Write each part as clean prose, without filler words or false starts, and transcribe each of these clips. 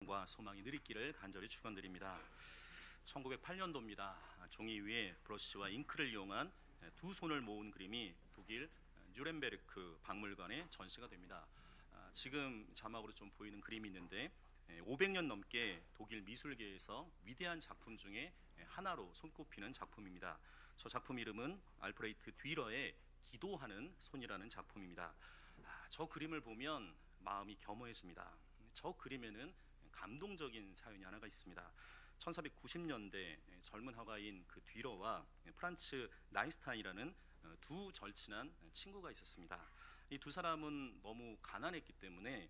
과 소망이 누리기를 간절히 축원드립니다. 1908년도입니다. 종이 위에 브러쉬와 잉크를 이용한 두 손을 모은 그림이 독일 뉴렌베르크 박물관에 전시가 됩니다. 지금 자막으로 좀 보이는 그림이 있는데 500년 넘게 독일 미술계에서 위대한 작품 중에 하나로 손꼽히는 작품입니다. 저 작품 이름은 알프레이트 듀러의 기도하는 손이라는 작품입니다. 저 그림을 보면 마음이 겸허해집니다. 저 그림에는 감동적인 사연이 하나가 있습니다. 1490년대 젊은 화가인 그 듀러와 프란츠 나이스타인이라는 두 절친한 친구가 있었습니다. 이 두 사람은 너무 가난했기 때문에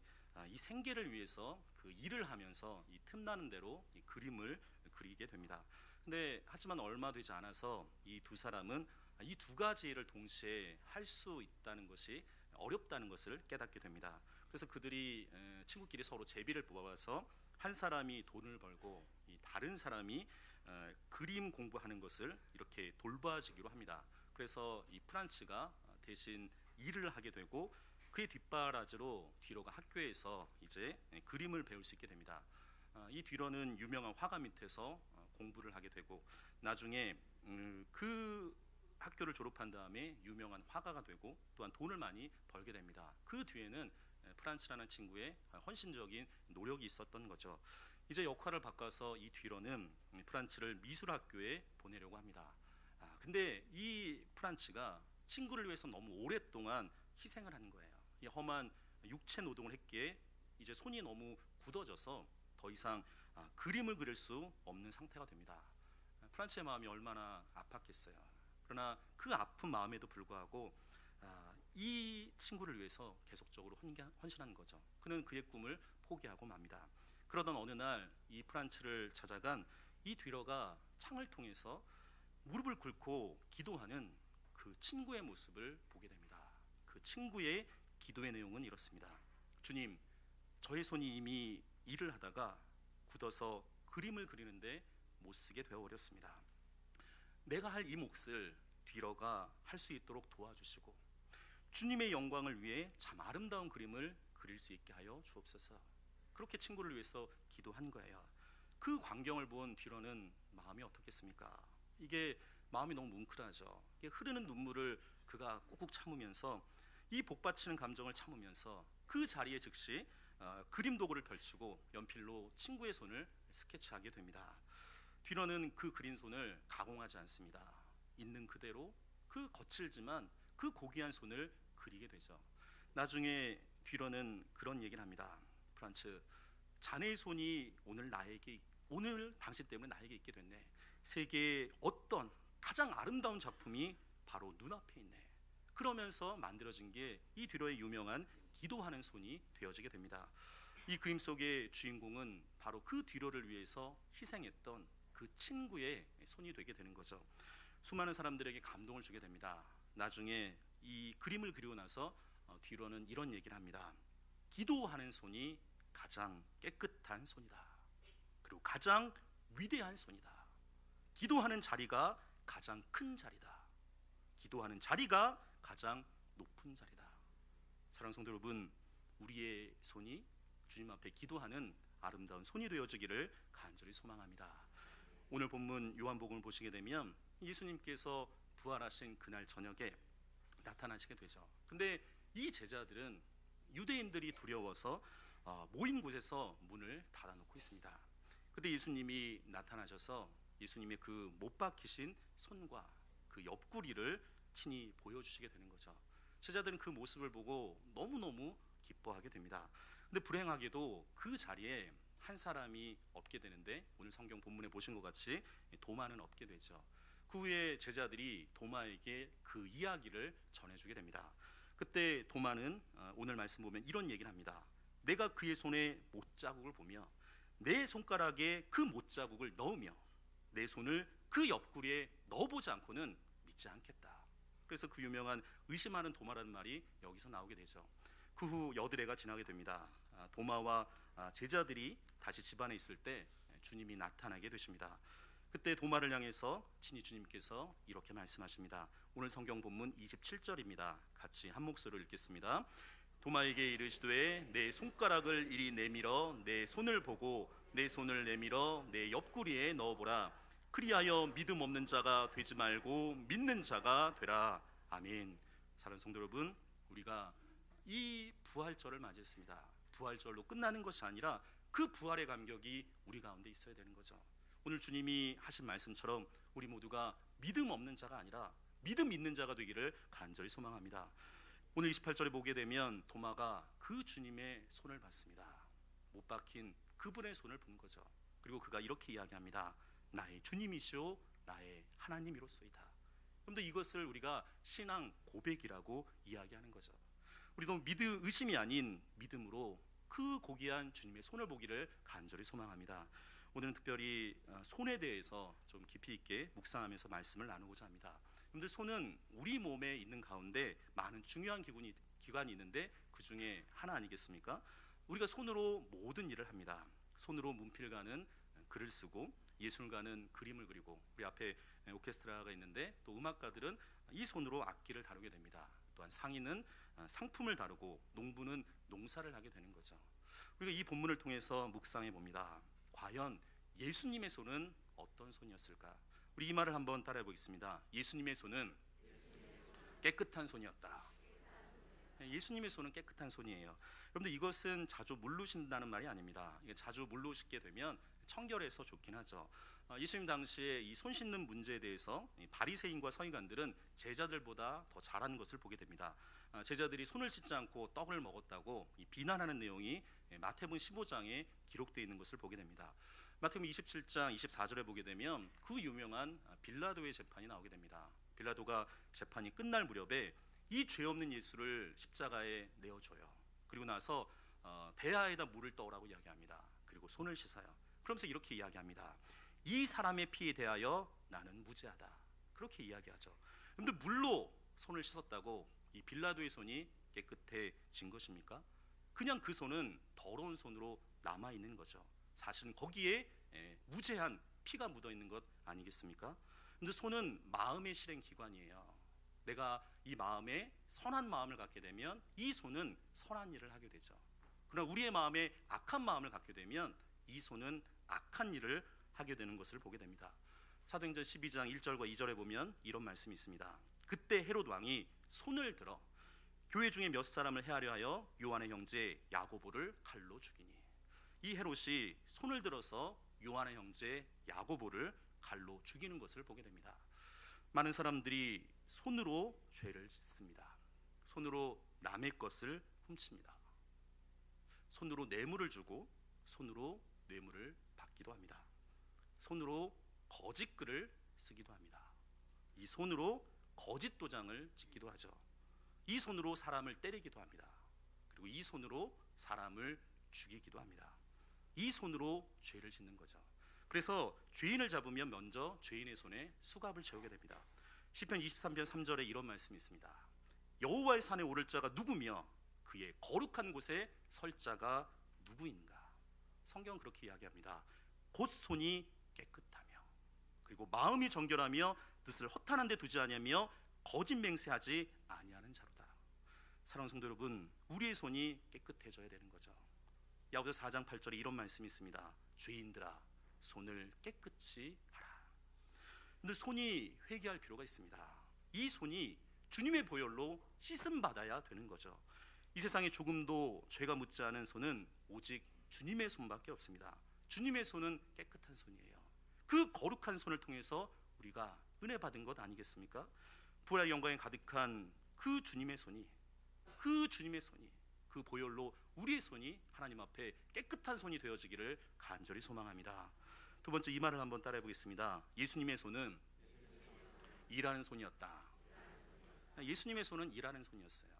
이 생계를 위해서 그 일을 하면서 이 틈나는 대로 이 그림을 그리게 됩니다. 근데 하지만 얼마 되지 않아서 이 두 사람은 이 두 가지 일을 동시에 할 수 있다는 것이 어렵다는 것을 깨닫게 됩니다. 그래서 그들이 친구끼리 서로 제비를 뽑아서 한 사람이 돈을 벌고 이 다른 사람이 그림 공부하는 것을 이렇게 돌봐주기로 합니다. 그래서 이 프란츠가 대신 일을 하게 되고 그의 뒷바라지로 듀러가 학교에서 이제 그림을 배울 수 있게 됩니다. 이 듀러는 유명한 화가 밑에서 공부를 하게 되고 나중에 그 학교를 졸업한 다음에 유명한 화가가 되고 또한 돈을 많이 벌게 됩니다. 그 뒤에는 프란츠라는 친구의 헌신적인 노력이 있었던 거죠. 이제 역할을 바꿔서 이 듀러는 프란츠를 미술학교에 보내려고 합니다. 근데 이 프란츠가 친구를 위해서 너무 오랫동안 희생을 하는 거예요. 이 험한 육체 노동을 했기에 이제 손이 너무 굳어져서 더 이상 그림을 그릴 수 없는 상태가 됩니다. 프란츠의 마음이 얼마나 아팠겠어요. 그러나 그 아픈 마음에도 불구하고 이 친구를 위해서 계속적으로 헌신한 거죠. 그는 그의 꿈을 포기하고 맙니다. 그러던 어느 날 이 프란츠를 찾아간 이 듀러가 창을 통해서 무릎을 꿇고 기도하는 그 친구의 모습을 보게 됩니다. 그 친구의 기도의 내용은 이렇습니다. 주님, 저의 손이 이미 일을 하다가 굳어서 그림을 그리는데 못 쓰게 되어버렸습니다. 내가 할 이 몫을 듀러가 할 수 있도록 도와주시고 주님의 영광을 위해 참 아름다운 그림을 그릴 수 있게 하여 주옵소서. 그렇게 친구를 위해서 기도한 거예요. 그 광경을 본 듀러는 마음이 어떻겠습니까? 이게 마음이 너무 뭉클하죠. 이게 흐르는 눈물을 그가 꾹꾹 참으면서 이 복받치는 감정을 참으면서 그 자리에 즉시 그림 도구를 펼치고 연필로 친구의 손을 스케치하게 됩니다. 듀러는 그 그린 손을 가공하지 않습니다. 있는 그대로 그 거칠지만 그 고귀한 손을 그리게 되죠. 나중에 듀러는 그런 얘기를 합니다. 프란츠, 자네의 손이 오늘 당신 때문에 나에게 있게 됐네. 세계의 어떤 가장 아름다운 작품이 바로 눈앞에 있네. 그러면서 만들어진 게 이 듀러의 유명한 기도하는 손이 되어지게 됩니다. 이 그림 속의 주인공은 바로 그 듀러를 위해서 희생했던 그 친구의 손이 되게 되는 거죠. 수많은 사람들에게 감동을 주게 됩니다. 나중에 이 그림을 그리고 나서 듀러는 이런 얘기를 합니다. 기도하는 손이 가장 깨끗한 손이다. 그리고 가장 위대한 손이다. 기도하는 자리가 가장 큰 자리다. 기도하는 자리가 가장 높은 자리다. 사랑하는 성도 여러분, 우리의 손이 주님 앞에 기도하는 아름다운 손이 되어지기를 간절히 소망합니다. 오늘 본문 요한복음을 보시게 되면 예수님께서 부활하신 그날 저녁에 나타나시게 되죠. 근데 이 제자들은 유대인들이 두려워서 모인 곳에서 문을 닫아놓고 있습니다. 그때 예수님이 나타나셔서 예수님의 그 못 박히신 손과 그 옆구리를 친히 보여주시게 되는 거죠. 제자들은 그 모습을 보고 너무너무 기뻐하게 됩니다. 근데 불행하게도 그 자리에 한 사람이 없게 되는데 오늘 성경 본문에 보신 것 같이 도마는 없게 되죠. 그 후에 제자들이 도마에게 그 이야기를 전해주게 됩니다. 그때 도마는 오늘 말씀 보면 이런 얘기를 합니다. 내가 그의 손에 못자국을 보며 내 손가락에 그 못자국을 넣으며 내 손을 그 옆구리에 넣어보지 않고는 믿지 않겠다. 그래서 그 유명한 의심하는 도마라는 말이 여기서 나오게 되죠. 그 후 여드레가 지나게 됩니다. 도마와 제자들이 다시 집안에 있을 때 주님이 나타나게 되십니다. 그때 도마를 향해서 친히 주님께서 이렇게 말씀하십니다. 오늘 성경 본문 27절입니다. 같이 한 목소리로 읽겠습니다. 도마에게 이르시되 내 손가락을 이리 내밀어 내 손을 보고 내 손을 내밀어 내 옆구리에 넣어보라. 그리하여 믿음 없는 자가 되지 말고 믿는 자가 되라. 아멘. 사랑하는 성도 여러분, 우리가 이 부활절을 맞이했습니다. 부활절로 끝나는 것이 아니라 그 부활의 감격이 우리 가운데 있어야 되는 거죠. 오늘 주님이 하신 말씀처럼 우리 모두가 믿음 없는 자가 아니라 믿음 있는 자가 되기를 간절히 소망합니다. 오늘 28절에 보게 되면 도마가 그 주님의 손을 봤습니다. 못 박힌 그분의 손을 본 거죠. 그리고 그가 이렇게 이야기합니다. 나의 주님이시오 나의 하나님이로소이다. 그런데 이것을 우리가 신앙 고백이라고 이야기하는 거죠. 우리도 의심이 아닌 믿음으로 그 고귀한 주님의 손을 보기를 간절히 소망합니다. 오늘은 특별히 손에 대해서 좀 깊이 있게 묵상하면서 말씀을 나누고자 합니다. 여러분들, 손은 우리 몸에 있는 가운데 많은 중요한 기관이 있는데 그 중에 하나 아니겠습니까? 우리가 손으로 모든 일을 합니다. 손으로 문필가는 글을 쓰고 예술가는 그림을 그리고 우리 앞에 오케스트라가 있는데 또 음악가들은 이 손으로 악기를 다루게 됩니다. 또한 상인은 상품을 다루고 농부는 농사를 하게 되는 거죠. 우리가 이 본문을 통해서 묵상해 봅니다. 과연 예수님의 손은 어떤 손이었을까? 우리 이 말을 한번 따라해 보겠습니다. 예수님의 손은 깨끗한 손이었다. 예수님의 손은 깨끗한 손이에요. 여러분들, 이것은 자주 물르신다는 말이 아닙니다. 자주 물르시게 되면 청결해서 좋긴 하죠. 예수님 당시에 이 손 씻는 문제에 대해서 바리새인과 서기관들은 제자들보다 더 잘하는 것을 보게 됩니다. 제자들이 손을 씻지 않고 떡을 먹었다고 비난하는 내용이 마태복음 15장에 기록되어 있는 것을 보게 됩니다. 마태복음 27장 24절에 보게 되면 그 유명한 빌라도의 재판이 나오게 됩니다. 빌라도가 재판이 끝날 무렵에 이 죄 없는 예수를 십자가에 내어줘요. 그리고 나서 대야에다 물을 떠오라고 이야기합니다. 그리고 손을 씻어요. 그러면서 이렇게 이야기합니다. 이 사람의 피에 대하여 나는 무죄하다. 그렇게 이야기하죠. 그런데 물로 손을 씻었다고 이 빌라도의 손이 깨끗해진 것입니까? 그냥 그 손은 더러운 손으로 남아 있는 거죠. 사실은 거기에 무죄한 피가 묻어 있는 것 아니겠습니까? 그런데 손은 마음의 실행 기관이에요. 내가 이 마음에 선한 마음을 갖게 되면 이 손은 선한 일을 하게 되죠. 그러나 우리의 마음에 악한 마음을 갖게 되면 이 손은 악한 일을 하게 되는 것을 보게 됩니다. 사도행전 12장 1절과 2절에 보면 이런 말씀이 있습니다. 그때 헤롯 왕이 손을 들어 교회 중에 몇 사람을 해하려 하여 요한의 형제 야고보를 칼로 죽이니. 이 헤롯이 손을 들어서 요한의 형제 야고보를 칼로 죽이는 것을 보게 됩니다. 많은 사람들이 손으로 죄를 짓습니다. 손으로 남의 것을 훔칩니다. 손으로 뇌물을 주고 손으로 뇌물을 받기도 합니다. 손으로 거짓 글을 쓰기도 합니다. 이 손으로 거짓 도장을 찍기도 하죠. 이 손으로 사람을 때리기도 합니다. 그리고 이 손으로 사람을 죽이기도 합니다. 이 손으로 죄를 짓는 거죠. 그래서 죄인을 잡으면 먼저 죄인의 손에 수갑을 채우게 됩니다. 시편 23편 3절에 이런 말씀이 있습니다. 여호와의 산에 오를 자가 누구며 그의 거룩한 곳에 설 자가 누구인가? 성경은 그렇게 이야기합니다. 곧 손이 깨끗하며 그리고 마음이 정결하며 뜻을 허탄한 데 두지 아니하며 거짓 맹세하지 아니하는 자로다. 사랑하는 성도 여러분, 우리의 손이 깨끗해져야 되는 거죠. 야고보서 4장 8절에 이런 말씀이 있습니다. 죄인들아 손을 깨끗이 하라. 근데 손이 회개할 필요가 있습니다. 이 손이 주님의 보혈로 씻음 받아야 되는 거죠. 이 세상에 조금도 죄가 묻지 않은 손은 오직 주님의 손밖에 없습니다. 주님의 손은 깨끗한 손이에요. 그 거룩한 손을 통해서 우리가 은혜 받은 것 아니겠습니까? 부활의 영광에 가득한 그 주님의 손이 그 보혈로 우리의 손이 하나님 앞에 깨끗한 손이 되어지기를 간절히 소망합니다. 두 번째, 이 말을 한번 따라해 보겠습니다. 예수님의 손은 일하는 손이었다. 예수님의 손은 일하는 손이었어요.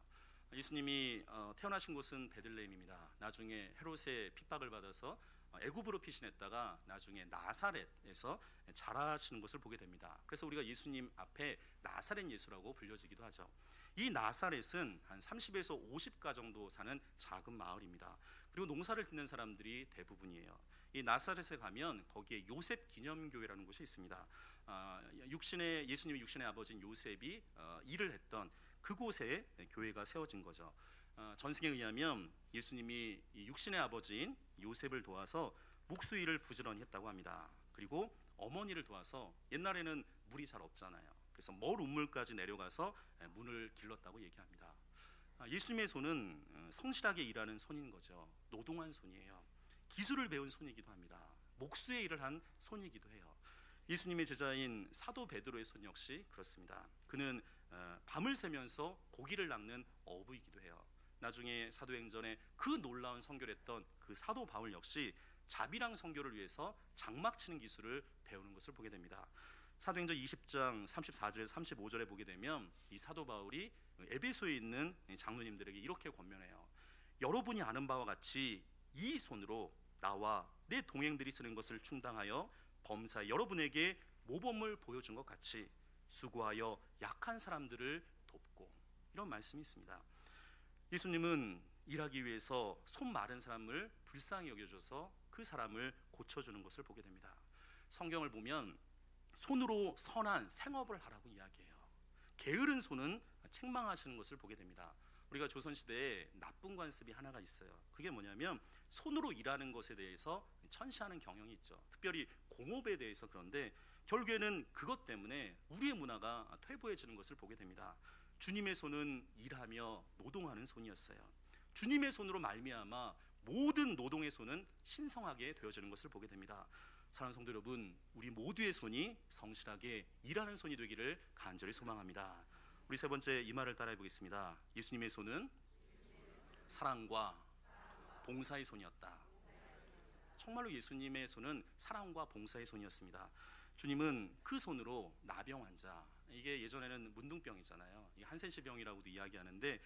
예수님이 태어나신 곳은 베들레헴입니다. 나중에 헤롯의 핍박을 받아서 애굽으로 피신했다가 나중에 나사렛에서 자라시는 것을 보게 됩니다. 그래서 우리가 예수님 앞에 나사렛 예수라고 불려지기도 하죠. 이 나사렛은 한 30에서 50가 정도 사는 작은 마을입니다. 그리고 농사를 짓는 사람들이 대부분이에요. 이 나사렛에 가면 거기에 요셉 기념교회라는 곳이 있습니다. 예수님의 육신의 아버지인 요셉이 일을 했던 그곳에 교회가 세워진 거죠. 전승에 의하면 예수님이 이 육신의 아버지인 요셉을 도와서 목수일을 부지런히 했다고 합니다. 그리고 어머니를 도와서, 옛날에는 물이 잘 없잖아요. 그래서 멀 우물까지 내려가서 문을 길렀다고 얘기합니다. 예수님의 손은 성실하게 일하는 손인 거죠. 노동한 손이에요. 기술을 배운 손이기도 합니다. 목수의 일을 한 손이기도 해요. 예수님의 제자인 사도 베드로의 손 역시 그렇습니다. 그는 밤을 새면서 고기를 낚는 어부이기도 해요. 나중에 사도행전에 그 놀라운 선교를 했던 그 사도 바울 역시 자비랑 선교를 위해서 장막 치는 기술을 배우는 것을 보게 됩니다. 사도행전 20장 34절에서 35절에 보게 되면 이 사도 바울이 에베소에 있는 장로님들에게 이렇게 권면해요. 여러분이 아는 바와 같이 이 손으로 나와 내 동행들이 쓰는 것을 충당하여 범사에 여러분에게 모범을 보여준 것 같이 수고하여 약한 사람들을 돕고, 이런 말씀이 있습니다. 예수님은 일하기 위해서 손 마른 사람을 불쌍히 여겨줘서 그 사람을 고쳐주는 것을 보게 됩니다. 성경을 보면 손으로 선한 생업을 하라고 이야기해요. 게으른 손은 책망하시는 것을 보게 됩니다. 우리가 조선시대에 나쁜 관습이 하나가 있어요. 그게 뭐냐면 손으로 일하는 것에 대해서 천시하는 경향이 있죠. 특별히 공업에 대해서. 그런데 결국에는 그것 때문에 우리의 문화가 퇴보해지는 것을 보게 됩니다. 주님의 손은 일하며 노동하는 손이었어요. 주님의 손으로 말미암아 모든 노동의 손은 신성하게 되어지는 것을 보게 됩니다. 사랑하는 성도 여러분, 우리 모두의 손이 성실하게 일하는 손이 되기를 간절히 소망합니다. 우리 세 번째 이 말을 따라해 보겠습니다. 예수님의 손은 사랑과 봉사의 손이었다. 정말로 예수님의 손은 사랑과 봉사의 손이었습니다. 주님은 그 손으로 나병 환자, 이게 예전에는 문둥병이잖아요. 한센시병이라고도 이야기하는데,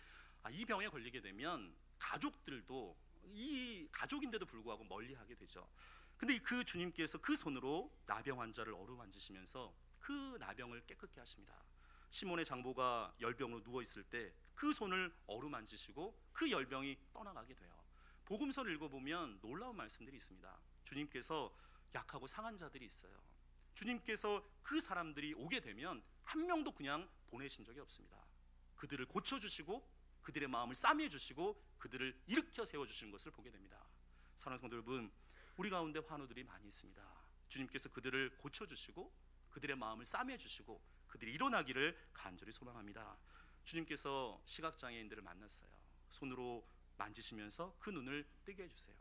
이 병에 걸리게 되면 가족들도, 이 가족인데도 불구하고 멀리하게 되죠. 근데 그 주님께서 그 손으로 나병 환자를 어루만지시면서 그 나병을 깨끗게 하십니다. 시몬의 장보가 열병으로 누워 있을 때 그 손을 어루만지시고 그 열병이 떠나가게 돼요. 복음서를 읽어보면 놀라운 말씀들이 있습니다. 주님께서 약하고 상한 자들이 있어요. 주님께서 그 사람들이 오게 되면 한 명도 그냥 보내신 적이 없습니다. 그들을 고쳐주시고 그들의 마음을 싸매주시고 그들을 일으켜 세워주시는 것을 보게 됩니다. 사랑하는 성도 여러분, 우리 가운데 환우들이 많이 있습니다. 주님께서 그들을 고쳐주시고 그들의 마음을 싸매주시고 그들이 일어나기를 간절히 소망합니다. 주님께서 시각장애인들을 만났어요. 손으로 만지시면서 그 눈을 뜨게 해주세요.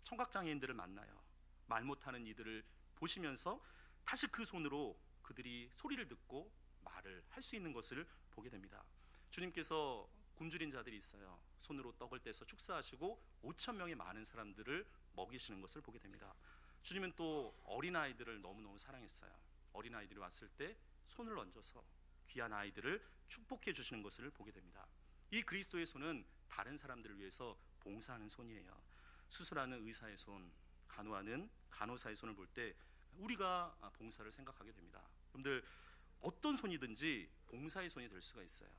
청각장애인들을 만나요. 말 못하는 이들을 보시면서 다시 그 손으로 그들이 소리를 듣고 말을 할 수 있는 것을 보게 됩니다. 주님께서 굶주린 자들이 있어요. 손으로 떡을 떼서 축사하시고 5천 명의 많은 사람들을 먹이시는 것을 보게 됩니다. 주님은 또 어린아이들을 너무너무 사랑했어요. 어린아이들이 왔을 때 손을 얹어서 귀한 아이들을 축복해 주시는 것을 보게 됩니다. 이 그리스도의 손은 다른 사람들을 위해서 봉사하는 손이에요. 수술하는 의사의 손, 간호하는 간호사의 손을 볼 때 우리가 봉사를 생각하게 됩니다. 여러분들, 어떤 손이든지 봉사의 손이 될 수가 있어요.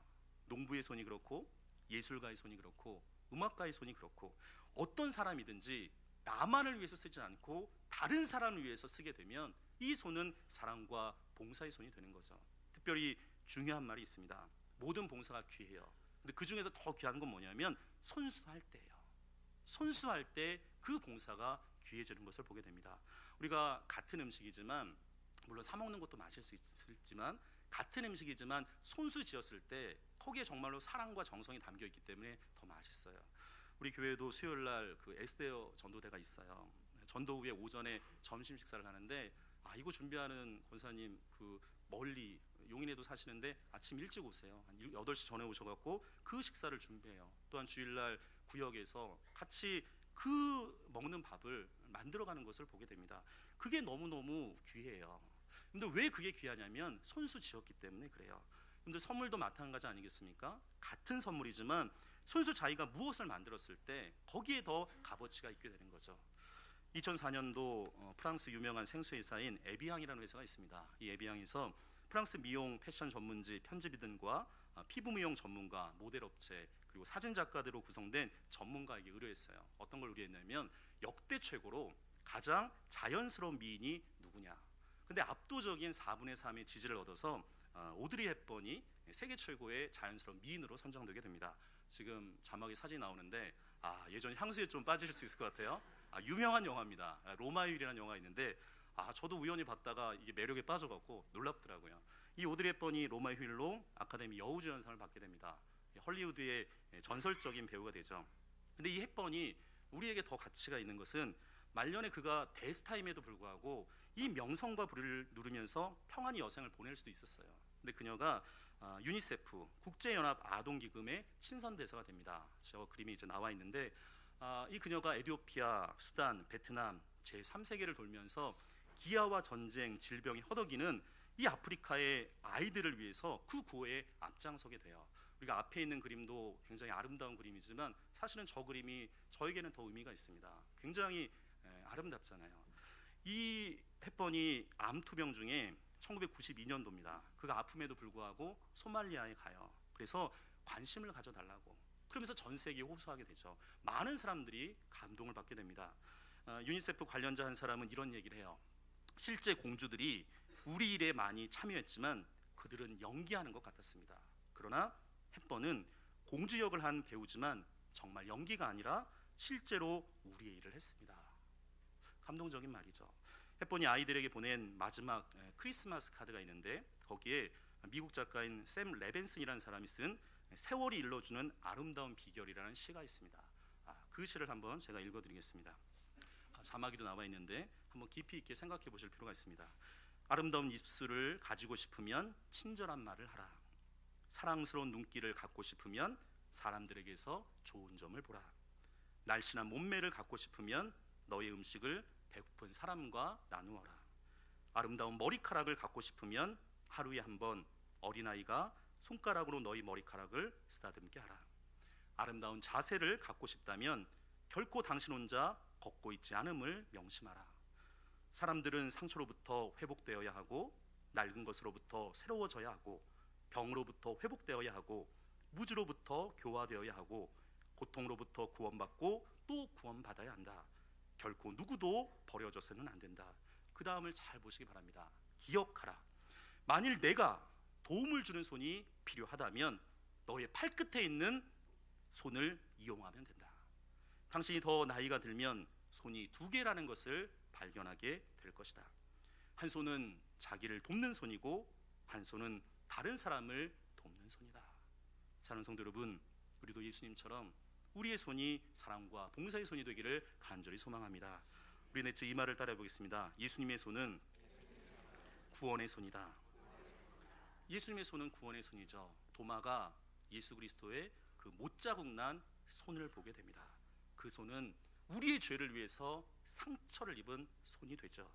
농부의 손이 그렇고 예술가의 손이 그렇고 음악가의 손이 그렇고, 어떤 사람이든지 나만을 위해서 쓰지 않고 다른 사람을 위해서 쓰게 되면 이 손은 사랑과 봉사의 손이 되는 거죠. 특별히 중요한 말이 있습니다. 모든 봉사가 귀해요. 근데 그 중에서 더 귀한 건 뭐냐면 손수할 때예요. 손수할 때 그 봉사가 귀해지는 것을 보게 됩니다. 우리가 같은 음식이지만, 물론 사 먹는 것도 마실 수 있지만, 같은 음식이지만 손수 지었을 때 거기에 정말로 사랑과 정성이 담겨 있기 때문에 더 맛있어요. 우리 교회도 수요일 날 그 에스테어 전도대가 있어요. 전도 후에 오전에 점심 식사를 하는데, 이거 준비하는 권사님 그 멀리 용인에도 사시는데 아침 일찍 오세요. 한 8시 전에 오셔갖고 그 식사를 준비해요. 또한 주일날 구역에서 같이 그 먹는 밥을 만들어가는 것을 보게 됩니다. 그게 너무너무 귀해요. 근데 왜 그게 귀하냐면 손수 지었기 때문에 그래요. 근데 선물도 마찬가지 아니겠습니까? 같은 선물이지만 손수 자기가 무엇을 만들었을 때 거기에 더 값어치가 있게 되는 거죠. 2004년도 프랑스 유명한 생수회사인 에비앙이라는 회사가 있습니다. 이 에비앙에서 프랑스 미용 패션 전문지 편집인들과 피부 미용 전문가, 모델 업체, 그리고 사진 작가들로 구성된 전문가에게 의뢰했어요. 어떤 걸 의뢰했냐면 역대 최고로 가장 자연스러운 미인이 누구냐. 근데 압도적인 4분의 3의 지지를 얻어서 오드리 헵번이 세계 최고의 자연스러운 미인으로 선정되게 됩니다. 지금 자막에 사진이 나오는데 예전 향수에 좀 빠질 수 있을 것 같아요. 유명한 영화입니다. 로마의 휴일이라는 영화가 있는데 저도 우연히 봤다가 이게 매력에 빠져갖고 놀랍더라고요. 이 오드리 헵번이 로마의 휴일로 아카데미 여우주연상을 받게 됩니다. 헐리우드의 전설적인 배우가 되죠. 근데 이 헵번이 우리에게 더 가치가 있는 것은 말년에 그가 대스타임에도 불구하고 이 명성과 부를 누리면서 평안히 여생을 보낼 수도 있었어요. 근데 그녀가 유니세프 국제연합 아동기금의 친선대사가 됩니다. 저 그림이 이제 나와 있는데 이 그녀가 에티오피아, 수단, 베트남 제3세계를 돌면서 기아와 전쟁, 질병이 허덕이는 이 아프리카의 아이들을 위해서 그 구호에 앞장서게 돼요. 우리가 앞에 있는 그림도 굉장히 아름다운 그림이지만 사실은 저 그림이 저에게는 더 의미가 있습니다. 굉장히 아름답잖아요. 이 헵번이 암투병 중에 1992년도입니다. 그가 아픔에도 불구하고 소말리아에 가요. 그래서 관심을 가져달라고. 그러면서 전 세계에 호소하게 되죠. 많은 사람들이 감동을 받게 됩니다. 유니세프 관련자 한 사람은 이런 얘기를 해요. 실제 공주들이 우리 일에 많이 참여했지만 그들은 연기하는 것 같았습니다. 그러나 헵번은 공주 역을 한 배우지만 정말 연기가 아니라 실제로 우리의 일을 했습니다. 감동적인 말이죠. 헵번이 아이들에게 보낸 마지막 크리스마스 카드가 있는데 거기에 미국 작가인 샘 레벤슨이라는 사람이 쓴 세월이 일러주는 아름다운 비결이라는 시가 있습니다. 그 시를 한번 제가 읽어드리겠습니다. 자막에도 나와 있는데 한번 깊이 있게 생각해 보실 필요가 있습니다. 아름다운 입술을 가지고 싶으면 친절한 말을 하라. 사랑스러운 눈길을 갖고 싶으면 사람들에게서 좋은 점을 보라. 날씬한 몸매를 갖고 싶으면 너의 음식을 배고픈 사람과 나누어라. 아름다운 머리카락을 갖고 싶으면 하루에 한 번 어린아이가 손가락으로 너희 머리카락을 쓰다듬게 하라. 아름다운 자세를 갖고 싶다면 결코 당신 혼자 걷고 있지 않음을 명심하라. 사람들은 상처로부터 회복되어야 하고 낡은 것으로부터 새로워져야 하고 병으로부터 회복되어야 하고 무지로부터 교화되어야 하고 고통으로부터 구원받고 또 구원받아야 한다. 결코 누구도 버려져서는 안 된다. 그 다음을 잘 보시기 바랍니다. 기억하라. 만일 내가 도움을 주는 손이 필요하다면 너의 팔끝에 있는 손을 이용하면 된다. 당신이 더 나이가 들면 손이 두 개라는 것을 발견하게 될 것이다. 한 손은 자기를 돕는 손이고 한 손은 다른 사람을 돕는 손이다. 사랑하는 성도 여러분, 우리도 예수님처럼 우리의 손이 사랑과 봉사의 손이 되기를 간절히 소망합니다. 우리 넷째 이 말을 따라해 보겠습니다. 예수님의 손은 구원의 손이다. 예수님의 손은 구원의 손이죠. 도마가 예수 그리스도의 그 못자국 난 손을 보게 됩니다. 그 손은 우리의 죄를 위해서 상처를 입은 손이 되죠.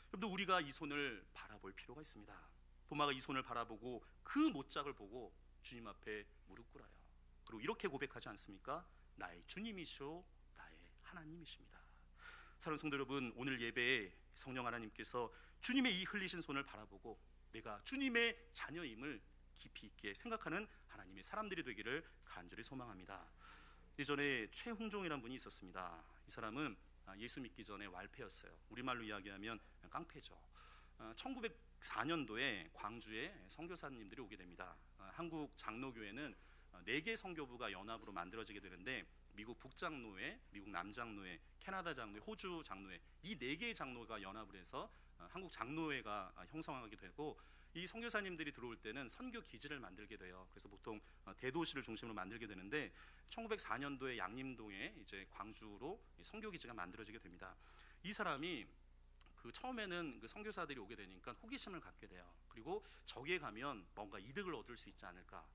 여러분도 우리가 이 손을 바라볼 필요가 있습니다. 도마가 이 손을 바라보고 그 못자국을 보고 주님 앞에 무릎 꿇어요. 그리고 이렇게 고백하지 않습니까? 나의 주님이시오 나의 하나님이십니다. 사랑하는 성도 여러분, 오늘 예배에 성령 하나님께서 주님의 이 흘리신 손을 바라보고 내가 주님의 자녀임을 깊이 있게 생각하는 하나님의 사람들이 되기를 간절히 소망합니다. 예전에 최홍종이라는 분이 있었습니다. 이 사람은 예수 믿기 전에 왈패였어요. 우리말로 이야기하면 깡패죠. 1904년도에 광주에 선교사님들이 오게 됩니다. 한국 장로교회는 4개 선교부가 연합으로 만들어지게 되는데 미국 북장로회, 미국 남장로회, 캐나다 장로회, 호주 장로회 이 4개의 장로가 연합을 해서 한국 장로회가 형성하게 되고 이 선교사님들이 들어올 때는 선교 기지를 만들게 돼요. 그래서 보통 대도시를 중심으로 만들게 되는데 1904년도에 양림동에 이제 광주로 선교 기지가 만들어지게 됩니다. 이 사람이 그 처음에는 그 선교사들이 오게 되니까 호기심을 갖게 돼요. 그리고 저기에 가면 뭔가 이득을 얻을 수 있지 않을까?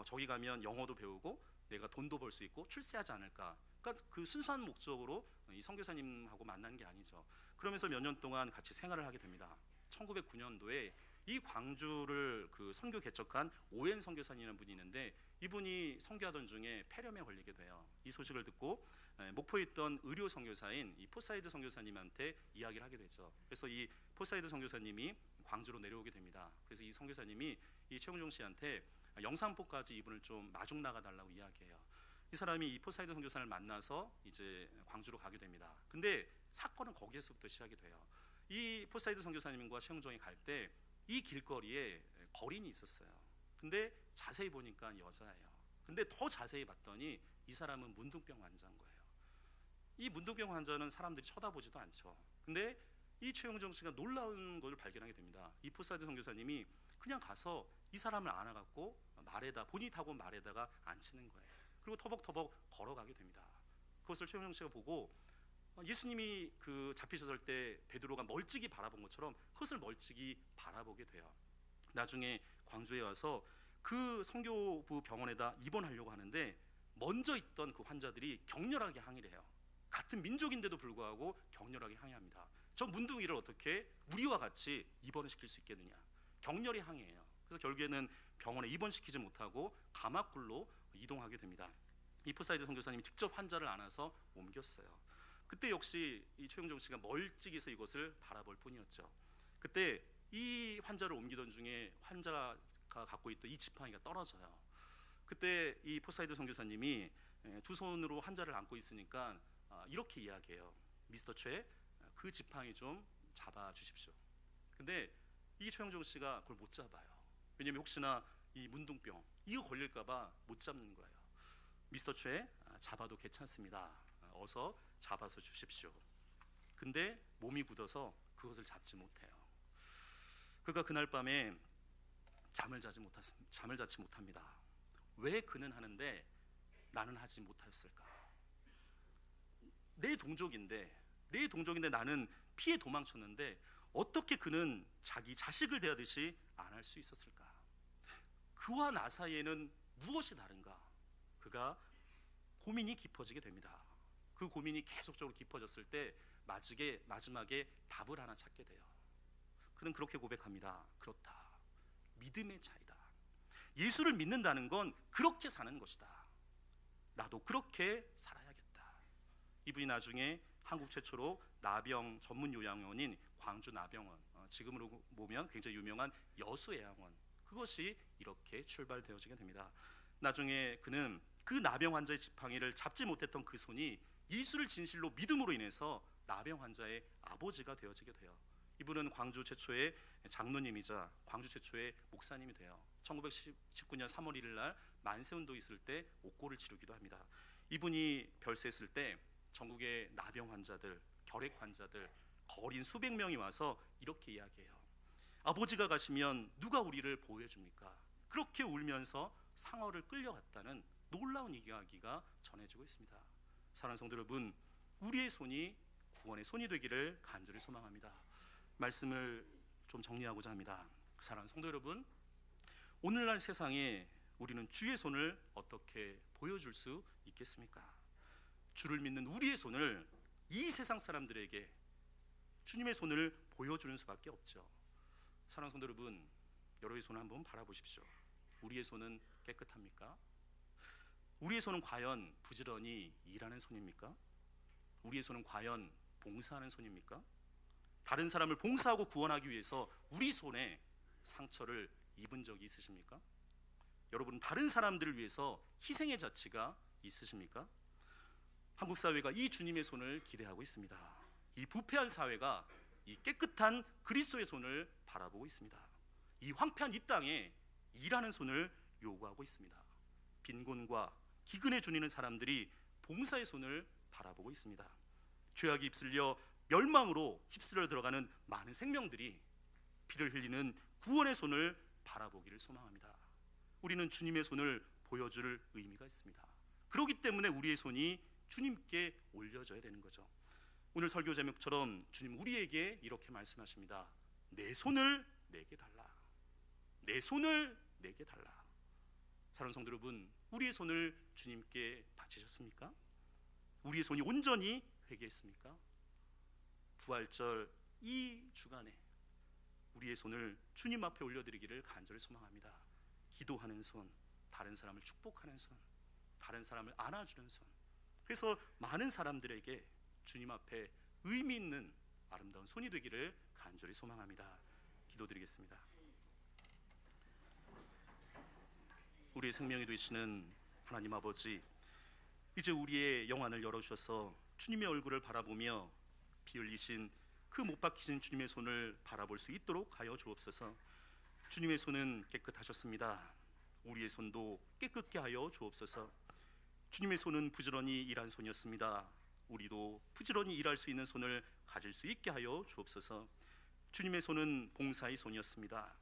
저기 가면 영어도 배우고 내가 돈도 벌 수 있고 출세하지 않을까? 그러니까 그 순수한 목적으로 이 선교사님하고 만난 게 아니죠. 그러면서 몇 년 동안 같이 생활을 하게 됩니다. 1909년도에 이 광주를 그 선교 개척한 오엔 선교사님이라는 분이 있는데 이분이 선교하던 중에 폐렴에 걸리게 돼요. 이 소식을 듣고 목포에 있던 의료 선교사인 이 포사이드 선교사님한테 이야기를 하게 되죠. 그래서 이 포사이드 선교사님이 광주로 내려오게 됩니다. 그래서 이 선교사님이 이 최홍종 씨한테 영산포까지 이분을 좀 마중 나가 달라고 이야기해요. 이 사람이 이 포사이드 선교사를 만나서 이제 광주로 가게 됩니다. 근데 사건은 거기에서부터 시작이 돼요. 이 포사이드 선교사님과 최홍종이 갈 때 이 길거리에 거린이 있었어요. 근데 자세히 보니까 여자예요. 근데 더 자세히 봤더니 이 사람은 문둥병 환자인 거예요. 이 문둥병 환자는 사람들이 쳐다보지도 않죠. 근데 이 최용정 씨가 놀라운 것을 발견하게 됩니다. 이 포사이드 선교사님이 그냥 가서 이 사람을 안아갖고 말에다, 본인이 타고 온 말에다가 앉히는 거예요. 그리고 터벅터벅 걸어가게 됩니다. 그것을 최용정 씨가 보고 예수님이 그 잡히셨을 때 베드로가 멀찍이 바라본 것처럼 그것을 멀찍이 바라보게 돼요. 나중에 광주에 와서 그 선교부 병원에다 입원하려고 하는데 먼저 있던 그 환자들이 격렬하게 항의를 해요. 같은 민족인데도 불구하고 격렬하게 항의합니다. 저 문둥이를 어떻게 우리와 같이 입원을 시킬 수 있겠느냐, 격렬히 항의해요. 그래서 결국에는 병원에 입원시키지 못하고 가마굴로 이동하게 됩니다. 이 포사이드 선교사님이 직접 환자를 안아서 옮겼어요. 그때 역시 이 최용정 씨가 멀찍이서 이것을 바라볼 뿐이었죠. 그때 이 환자를 옮기던 중에 환자가 갖고 있던 이 지팡이가 떨어져요. 그때 이 포사이드 선교사님이 두 손으로 환자를 안고 있으니까 이렇게 이야기해요. 미스터 최, 그 지팡이 좀 잡아 주십시오. 근데 이 최용정 씨가 그걸 못 잡아요. 왜냐면 혹시나 이 문둥병 이거 걸릴까봐 못 잡는 거예요. 미스터 최, 잡아도 괜찮습니다. 어서 잡아서 주십시오. 근데 몸이 굳어서 그것을 잡지 못해요. 그가 그날 밤에 잠을 자지 못합니다. 왜 그는 하는데 나는 하지 못하였을까? 내 동족인데 나는 피해 도망쳤는데 어떻게 그는 자기 자식을 대하듯이 안 할 수 있었을까? 그와 나 사이에는 무엇이 다른가? 그가 고민이 깊어지게 됩니다. 그 고민이 계속적으로 깊어졌을 때 마지막에 답을 하나 찾게 돼요. 그는 그렇게 고백합니다. 그렇다. 믿음의 차이다. 예수를 믿는다는 건 그렇게 사는 것이다. 나도 그렇게 살아야겠다. 이분이 나중에 한국 최초로 나병 전문 요양원인 광주 나병원, 지금으로 보면 굉장히 유명한 여수애양원, 그것이 이렇게 출발되어지게 됩니다. 나중에 그는 그 나병 환자의 지팡이를 잡지 못했던 그 손이 예수를 진실로 믿음으로 인해서 나병 환자의 아버지가 되어지게 돼요. 이분은 광주 최초의 장로님이자 광주 최초의 목사님이 돼요. 1919년 3월 1일 날 만세운동 있을 때 옥고를 치르기도 합니다. 이분이 별세했을 때 전국의 나병 환자들, 결핵 환자들, 거린 수백 명이 와서 이렇게 이야기해요. 아버지가 가시면 누가 우리를 보호해 줍니까? 그렇게 울면서 상어를 끌려갔다는 놀라운 이야기가 전해지고 있습니다. 사랑하는 성도 여러분, 우리의 손이 구원의 손이 되기를 간절히 소망합니다. 말씀을 좀 정리하고자 합니다. 사랑하는 성도 여러분, 오늘날 세상에 우리는 주의 손을 어떻게 보여줄 수 있겠습니까? 주를 믿는 우리의 손을 이 세상 사람들에게 주님의 손을 보여주는 수밖에 없죠. 사랑하는 성도 여러분, 여러분의 손을 한번 바라보십시오. 우리의 손은 깨끗합니까? 우리의 손은 과연 부지런히 일하는 손입니까? 우리의 손은 과연 봉사하는 손입니까? 다른 사람을 봉사하고 구원하기 위해서 우리 손에 상처를 입은 적이 있으십니까? 여러분, 다른 사람들을 위해서 희생의 자치가 있으십니까? 한국 사회가 이 주님의 손을 기대하고 있습니다. 이 부패한 사회가 이 깨끗한 그리스도의 손을 바라보고 있습니다. 이 황폐한 이 땅에 일하는 손을 요구하고 있습니다. 빈곤과 기근에 주니는 사람들이 봉사의 손을 바라보고 있습니다. 죄악이 휩쓸려 멸망으로 휩쓸려 들어가는 많은 생명들이 피를 흘리는 구원의 손을 바라보기를 소망합니다. 우리는 주님의 손을 보여줄 의미가 있습니다. 그렇기 때문에 우리의 손이 주님께 올려져야 되는 거죠. 오늘 설교 제목처럼 주님 우리에게 이렇게 말씀하십니다. 내 손을 내게 달라. 내 손을 내게 달라. 사랑하는 성도 여러분, 우리의 손을 주님께 바치셨습니까? 우리의 손이 온전히 회개했습니까? 부활절 이 주간에 우리의 손을 주님 앞에 올려드리기를 간절히 소망합니다. 기도하는 손, 다른 사람을 축복하는 손, 다른 사람을 안아주는 손, 그래서 많은 사람들에게 주님 앞에 의미 있는 아름다운 손이 되기를 간절히 소망합니다. 기도드리겠습니다. 우리의 생명이 되시는 하나님 아버지, 이제 우리의 영안을 열어주셔서 주님의 얼굴을 바라보며 피 흘리신 그 못 박히신 주님의 손을 바라볼 수 있도록 하여 주옵소서. 주님의 손은 깨끗하셨습니다. 우리의 손도 깨끗게 하여 주옵소서. 주님의 손은 부지런히 일한 손이었습니다. 우리도 부지런히 일할 수 있는 손을 가질 수 있게 하여 주옵소서. 주님의 손은 봉사의 손이었습니다.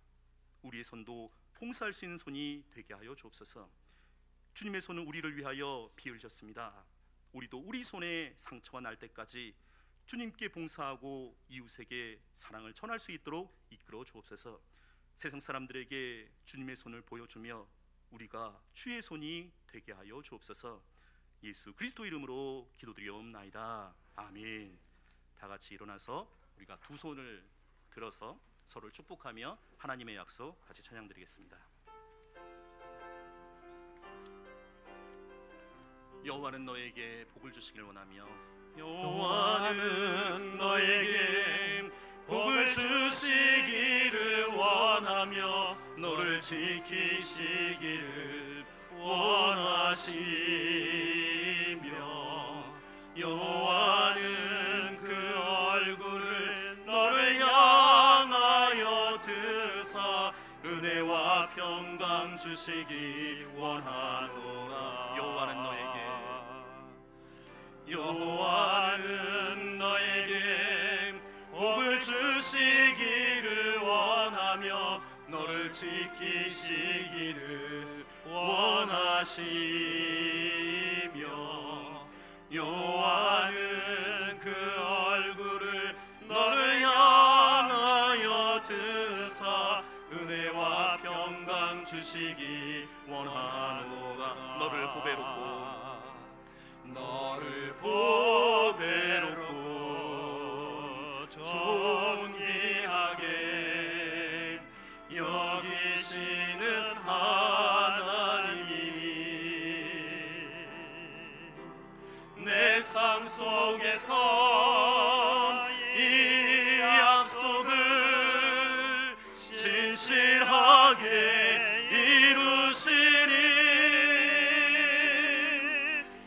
우리의 손도 봉사할 수 있는 손이 되게 하여 주옵소서. 주님의 손은 우리를 위하여 피 흘리셨습니다. 우리도 우리 손에 상처가 날 때까지 주님께 봉사하고 이웃에게 사랑을 전할 수 있도록 이끌어 주옵소서. 세상 사람들에게 주님의 손을 보여주며 우리가 주의 손이 되게 하여 주옵소서. 예수 그리스도 이름으로 기도드리옵나이다. 아멘. 다 같이 일어나서 우리가 두 손을 들어서 서로를 축복하며 하나님의 약속 같이 찬양드리겠습니다. 여호와는 너에게 복을 주시길 원하며 여호와는 너에게 복을 주시기를 원하며 너를 지키시기를 원하시며 여호와는 그 얼굴을 너를 향하여 드사 은혜와 평강 주시기 원하노라. 여호와는 너에게 복을 주시기를 원하며 너를 지키시기를 원하시며 여호와는 그 얼굴을 너를 향하여 드사 은혜와 평강 주시기 원하노라. 너를 보배롭고 존귀하게 여기시는 하나님이 내 삶 속에서 이 약속을 진실하게 이루시니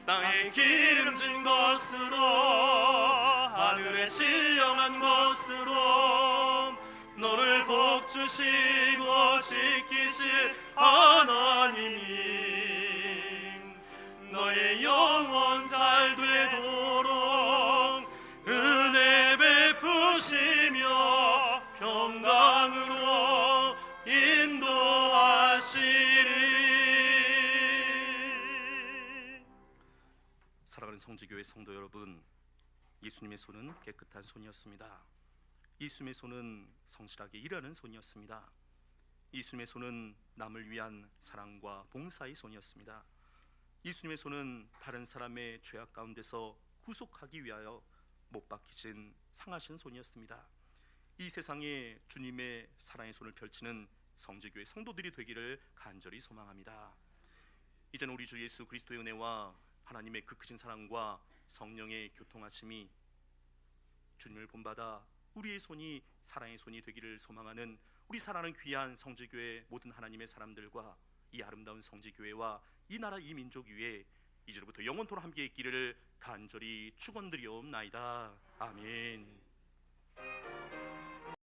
땅에 기름진 것으로 하늘에 신령한 것으로 너를 복주시고 지키실 하나님이 너의 영혼 잘 되도록 은혜 베푸시며 평강으로 인도하시리. 사랑하는 성지교회 성도 여러분, 예수님의 손은 깨끗한 손이었습니다. 예수님의 손은 성실하게 일하는 손이었습니다. 예수님의 손은 남을 위한 사랑과 봉사의 손이었습니다. 예수님의 손은 다른 사람의 죄악 가운데서 구속하기 위하여 못 박히신 상하신 손이었습니다. 이 세상에 주님의 사랑의 손을 펼치는 성지교회 성도들이 되기를 간절히 소망합니다. 이제는 우리 주 예수 그리스도의 은혜와 하나님의 그 크신 사랑과 성령의 교통하심이 주님을 본받아 우리의 손이 사랑의 손이 되기를 소망하는 우리 사랑하는 귀한 성지교회 모든 하나님의 사람들과 이 아름다운 성지교회와 이 나라 이 민족 위에 이제부터 영원토록 함께 있기를 간절히 축원드리옵나이다. 아멘.